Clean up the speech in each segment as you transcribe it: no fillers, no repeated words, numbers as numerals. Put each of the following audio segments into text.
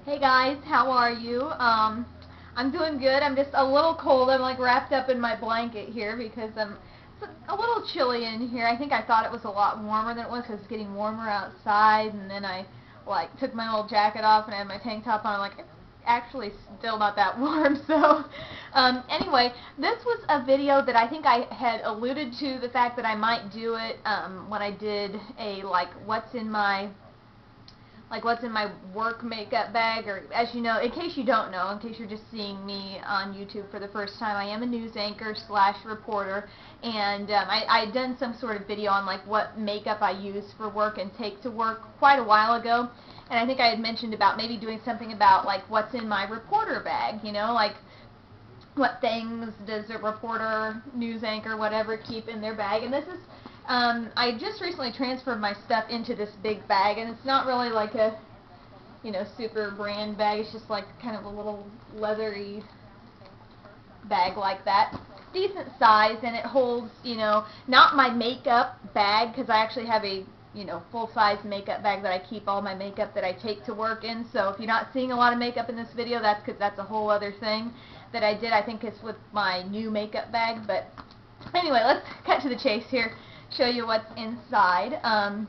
Hey guys, how are you? I'm doing good. I'm just a little cold. I'm like wrapped up in my blanket here because it's a little chilly in here. I think I thought it was a lot warmer than it was because it's getting warmer outside, and then I like took my old jacket off and I had my tank top on. I'm like, it's actually still not that warm. So anyway, this was a video that I think I had alluded to the fact that I might do it when I did a what's in my work makeup bag, or as you know, in case you don't know, in case you're just seeing me on YouTube for the first time, I am a news anchor slash reporter, and I had done some sort of video on like what makeup I use for work and take to work quite a while ago, and I think I had mentioned about maybe doing something about like what's in my reporter bag, you know, like what things does a reporter, news anchor, whatever, keep in their bag. And this is I just recently transferred my stuff into this big bag, and it's not really like a, you know, super brand bag. It's just like kind of a little leathery bag like that. Decent size, and it holds, you know, not my makeup bag, because I actually have a, you know, full-size makeup bag that I keep all my makeup that I take to work in. So if you're not seeing a lot of makeup in this video, that's because that's a whole other thing that I did. I think it's with my new makeup bag. But anyway, let's cut to the chase here. Show you what's inside. And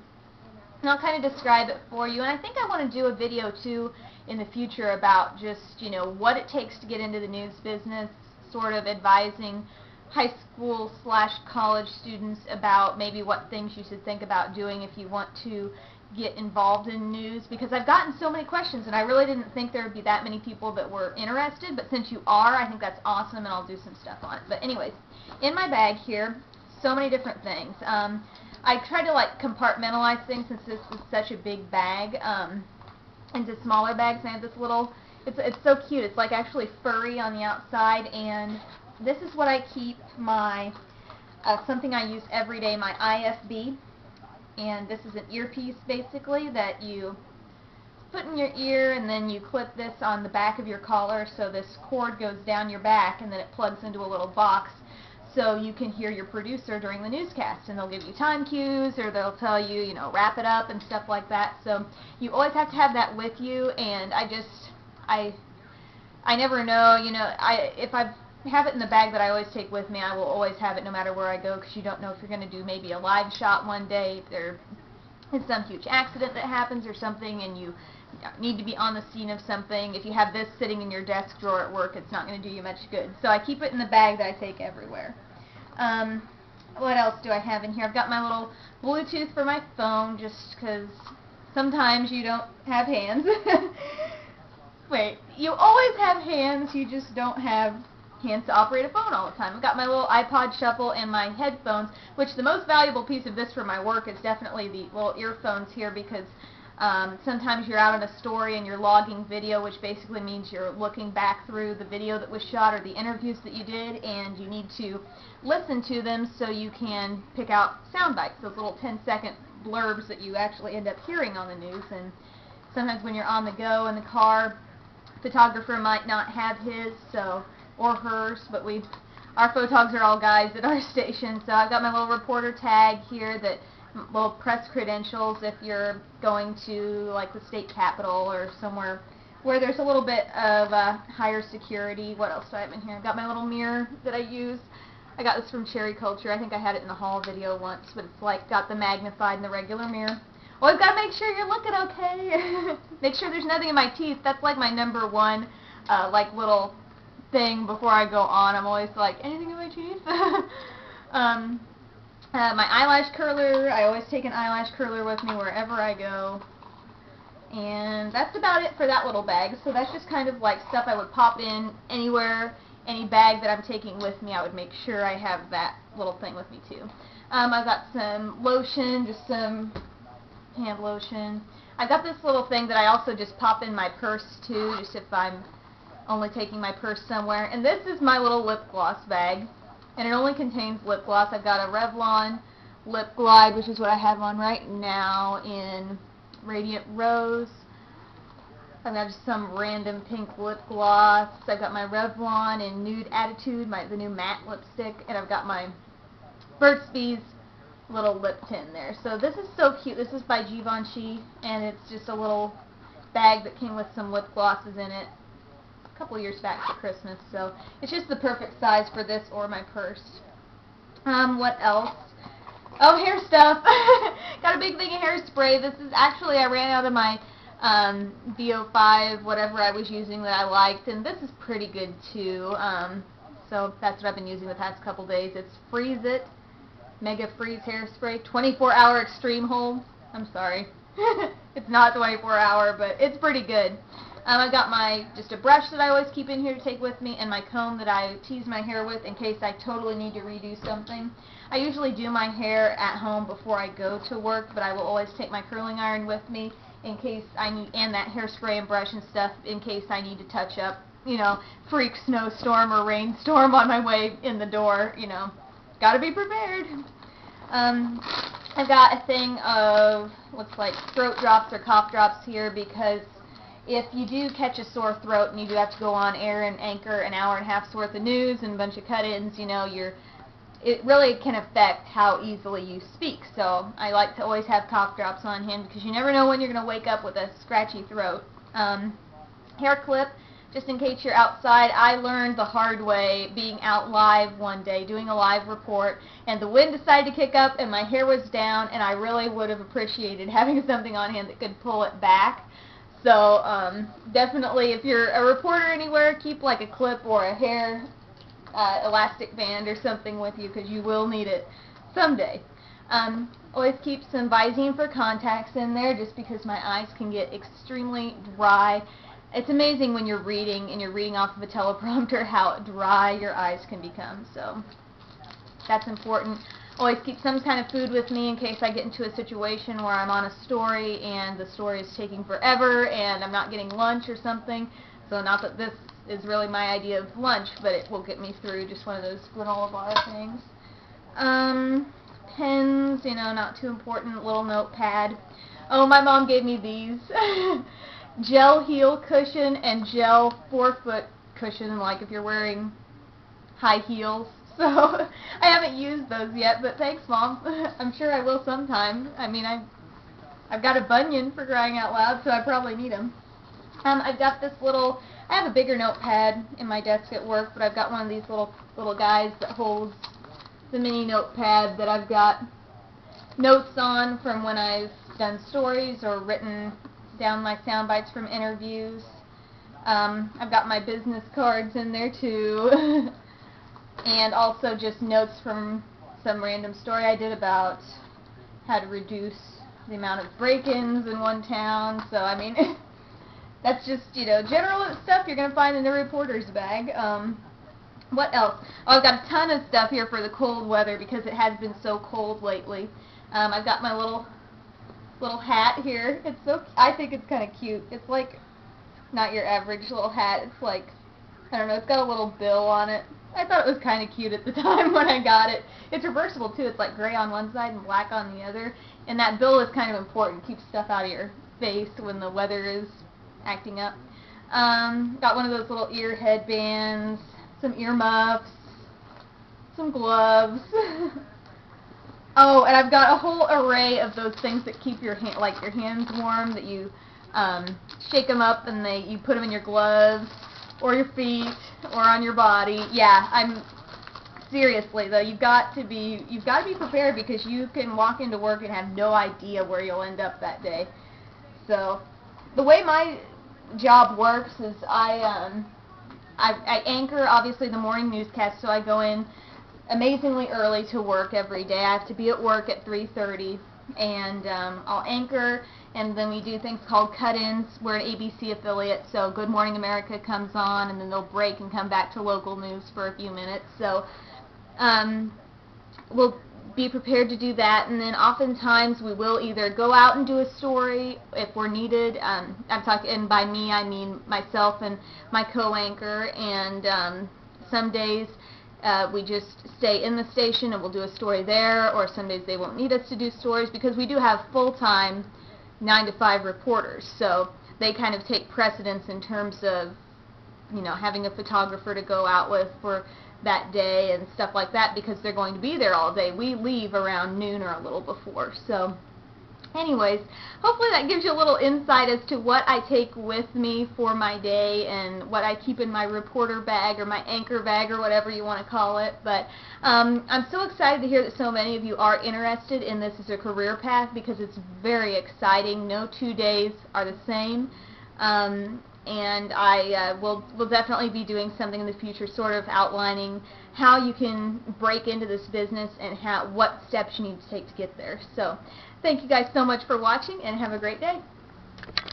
I'll kind of describe it for you. And I think I want to do a video too in the future about just, you know, what it takes to get into the news business, sort of advising high school slash college students about maybe what things you should think about doing if you want to get involved in news, because I've gotten so many questions and I really didn't think there would be that many people that were interested, but since you are, I think that's awesome, and I'll do some stuff on it. But anyways, in my bag here, so many different things. I try to like compartmentalize things since this is such a big bag into smaller bags. And I have this little, it's so cute. It's like actually furry on the outside, and this is what I keep my something I use every day, my IFB. And this is an earpiece basically that you put in your ear, and then you clip this on the back of your collar, so this cord goes down your back and then it plugs into a little box, so you can hear your producer during the newscast, and they'll give you time cues, or they'll tell you, you know, wrap it up and stuff like that. So you always have to have that with you, and I never know, you know, if I have it in the bag that I always take with me, I will always have it no matter where I go, because you don't know if you're going to do maybe a live shot one day, if there is some huge accident that happens or something, and you need to be on the scene of something. If you have this sitting in your desk drawer at work, it's not going to do you much good. So I keep it in the bag that I take everywhere. What else do I have in here? I've got my little Bluetooth for my phone, just because sometimes you don't have hands. Wait, you always have hands, you just don't have hands to operate a phone all the time. I've got my little iPod Shuffle and my headphones, which the most valuable piece of this for my work is definitely the little earphones here, because sometimes you're out on a story and you're logging video, which basically means you're looking back through the video that was shot or the interviews that you did, and you need to listen to them so you can pick out sound bites, those little 10-second blurbs that you actually end up hearing on the news. And sometimes when you're on the go in the car, photographer might not have his, so, or hers, but our photogs are all guys at our station. So I've got my little reporter tag here, that little press credentials if you're going to like the state capitol or somewhere where there's a little bit of higher security. What else do I have in here? I've got my little mirror that I use. I got this from Cherry Culture. I think I had it in the haul video once, but it's like got the magnified and the regular mirror. Always got to make sure you're looking okay. Make sure there's nothing in my teeth. That's like my number one like little thing before I go on. I'm always like, anything in my teeth? My eyelash curler, I always take an eyelash curler with me wherever I go. And that's about it for that little bag. So that's just kind of like stuff I would pop in anywhere, any bag that I'm taking with me, I would make sure I have that little thing with me too. I've got some lotion, just some hand lotion. I've got this little thing that I also just pop in my purse too, just if I'm only taking my purse somewhere. And this is my little lip gloss bag. And it only contains lip gloss. I've got a Revlon Lip Glide, which is what I have on right now, in Radiant Rose. I've got just some random pink lip gloss. I've got my Revlon in Nude Attitude, the new matte lipstick. And I've got my Burt's Bees little lip tint there. So this is so cute. This is by Givenchy, and it's just a little bag that came with some lip glosses in it a couple years back for Christmas, so it's just the perfect size for this or my purse. What else? Oh, hair stuff. Got a big thing of hairspray. This is actually, I ran out of my VO5, whatever I was using that I liked, and this is pretty good too. So that's what I've been using the past couple days. It's Freeze It Mega Freeze Hairspray, 24-hour extreme hold. I'm sorry. It's not 24-hour, but it's pretty good. I got just a brush that I always keep in here to take with me, and my comb that I tease my hair with in case I totally need to redo something. I usually do my hair at home before I go to work, but I will always take my curling iron with me in case I need, and that hairspray and brush and stuff in case I need to touch up, you know, freak snowstorm or rainstorm on my way in the door, you know. Gotta be prepared. I've got a thing of, looks like throat drops or cough drops here, because if you do catch a sore throat and you do have to go on air and anchor an hour and a half's worth of news and a bunch of cut-ins, you know, it really can affect how easily you speak. So I like to always have cough drops on hand because you never know when you're going to wake up with a scratchy throat. Hair clip, just in case you're outside. I learned the hard way being out live one day, doing a live report, and the wind decided to kick up and my hair was down, and I really would have appreciated having something on hand that could pull it back. So definitely, if you're a reporter anywhere, keep like a clip or a hair elastic band or something with you, because you will need it someday. Always keep some Visine for contacts in there, just because my eyes can get extremely dry. It's amazing when you're reading and you're reading off of a teleprompter how dry your eyes can become. So that's important. Always keep some kind of food with me in case I get into a situation where I'm on a story and the story is taking forever and I'm not getting lunch or something. So not that this is really my idea of lunch, but it will get me through, just one of those granola bar things. Pens, you know, not too important. Little notepad. Oh, my mom gave me these. Gel heel cushion and gel forefoot cushion, like if you're wearing high heels. So I haven't used those yet, but thanks, Mom. I'm sure I will sometime. I mean, I've got a bunion, for crying out loud, so I probably need them. I've got this little, I have a bigger notepad in my desk at work, but I've got one of these little guys that holds the mini notepad that I've got notes on from when I've done stories or written down my sound bites from interviews. I've got my business cards in there too. And also just notes from some random story I did about how to reduce the amount of break-ins in one town. So, I mean, that's just, you know, general stuff you're going to find in a reporter's bag. What else? Oh, I've got a ton of stuff here for the cold weather because it has been so cold lately. I've got my little hat here. It's so, I think it's kind of cute. It's like not your average little hat. It's like, I don't know, it's got a little bill on it. I thought it was kind of cute at the time when I got it. It's reversible too. It's like gray on one side and black on the other. And that bill is kind of important. Keeps stuff out of your face when the weather is acting up. Got one of those little ear headbands, some earmuffs, some gloves. Oh, and I've got a whole array of those things that keep your your hands warm, that you shake them up and you put them in your gloves or your feet or on your body. Yeah, seriously though, you've got to be prepared, because you can walk into work and have no idea where you'll end up that day. So the way my job works is I anchor obviously the morning newscast, so I go in amazingly early to work every day. I have to be at work at 3:30, and I'll anchor, and then we do things called cut-ins. We're an ABC affiliate, so Good Morning America comes on, and then they'll break and come back to local news for a few minutes. So we'll be prepared to do that, and then oftentimes we will either go out and do a story if we're needed. I'm talking, and by me I mean myself and my co-anchor, and some days we just stay in the station and we'll do a story there, or some days they won't need us to do stories, because we do have full-time 9-to-5 reporters, so they kind of take precedence in terms of, you know, having a photographer to go out with for that day and stuff like that, because they're going to be there all day. We leave around noon or a little before. So Anyways, hopefully that gives you a little insight as to what I take with me for my day and what I keep in my reporter bag or my anchor bag or whatever you want to call it. But I'm so excited to hear that so many of you are interested in this as a career path, because it's very exciting. No 2 days are the same. And I will definitely be doing something in the future sort of outlining how you can break into this business and what steps you need to take to get there. So thank you guys so much for watching, and have a great day.